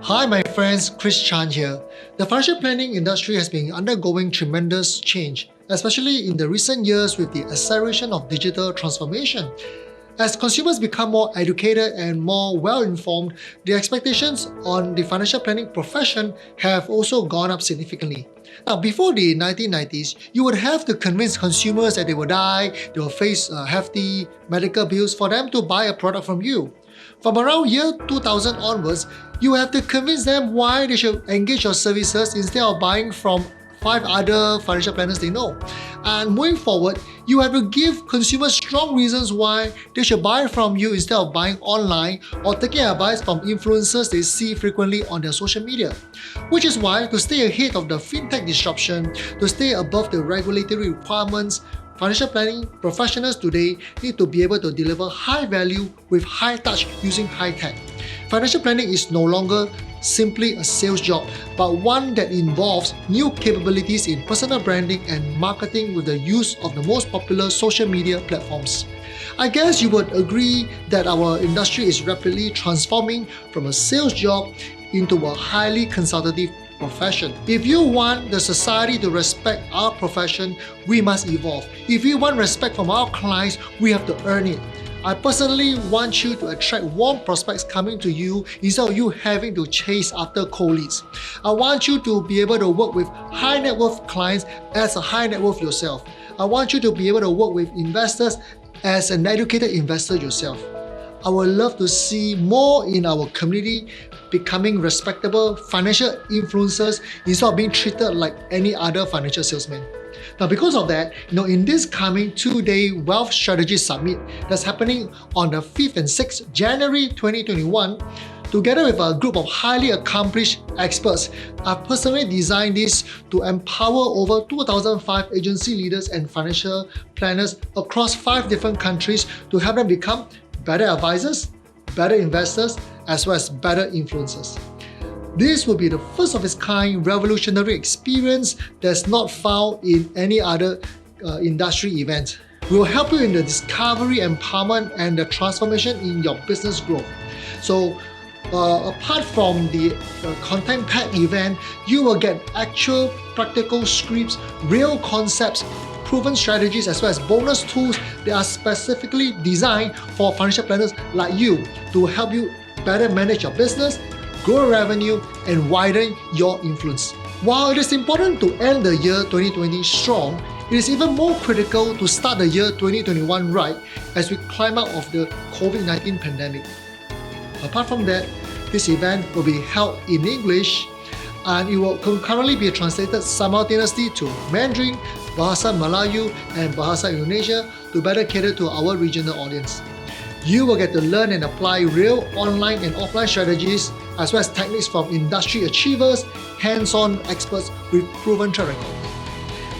Hi, my friends, Chris Chan here. The financial planning industry has been undergoing tremendous change, especially in the recent years with the acceleration of digital transformation. As consumers become more educated and more well-informed, the expectations on the financial planning profession have also gone up significantly. Now, before the 1990s, you would have to convince consumers that they will die, they will face hefty medical bills for them to buy a product from you. From around year 2000 onwards, you have to convince them why they should engage your services instead of buying from 5 other financial planners they know. And moving forward, you have to give consumers strong reasons why they should buy from you instead of buying online or taking advice from influencers they see frequently on their social media. Which is why, to stay ahead of the fintech disruption, to stay above the regulatory requirements, financial planning professionals today need to be able to deliver high value with high touch using high tech. Financial planning is no longer simply a sales job, but one that involves new capabilities in personal branding and marketing with the use of the most popular social media platforms. I guess you would agree that our industry is rapidly transforming from a sales job into a highly consultative profession. If you want the society to respect our profession, we must evolve. If we want respect from our clients, we have to earn it. I personally want you to attract warm prospects coming to you instead of you having to chase after cold leads. I want you to be able to work with high net worth clients as a high net worth yourself. I want you to be able to work with investors as an educated investor yourself. I would love to see more in our community becoming respectable financial influencers instead of being treated like any other financial salesman. Now, because of that, in this coming 2-day Wealth Strategy Summit that's happening on the 5th and 6th January 2021, together with a group of highly accomplished experts, I've personally designed this to empower over 2,005 agency leaders and financial planners across 5 different countries to help them become better advisors, better investors, as well as better influencers. This will be the first of its kind revolutionary experience that's not found in any other industry event. We will help you in the discovery, empowerment, and the transformation in your business growth. So, apart from the content-packed event, you will get actual practical scripts, real concepts, proven strategies, as well as bonus tools that are specifically designed for financial planners like you to help you better manage your business, grow revenue, and widen your influence. While it is important to end the year 2020 strong, it is even more critical to start the year 2021 right as we climb out of the COVID-19 pandemic. Apart from that, this event will be held in English and it will concurrently be translated simultaneously to Mandarin, Bahasa Melayu, and Bahasa Indonesia to better cater to our regional audience. You will get to learn and apply real online and offline strategies as well as techniques from industry achievers, hands-on experts with proven track record.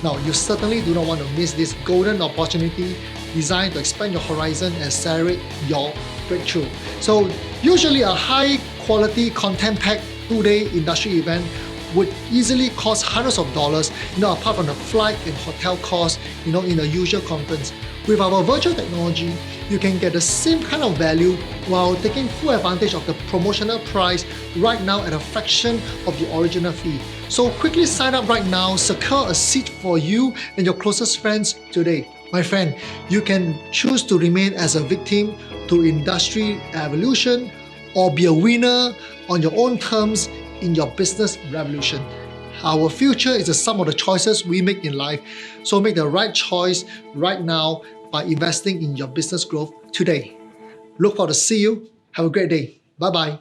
Now, you certainly do not want to miss this golden opportunity designed to expand your horizon and accelerate your breakthrough. So, usually a high-quality, content-packed 2-day industry event would easily cost hundreds of dollars, apart from the flight and hotel costs, in the usual conference. With our virtual technology, you can get the same kind of value while taking full advantage of the promotional price right now at a fraction of the original fee. So quickly sign up right now, secure a seat for you and your closest friends today. My friend, you can choose to remain as a victim to industry evolution or be a winner on your own terms in your business revolution. Our future is the sum of the choices we make in life, so make the right choice right now by investing in your business growth today. Look forward to see you. Have a great day. Bye-bye.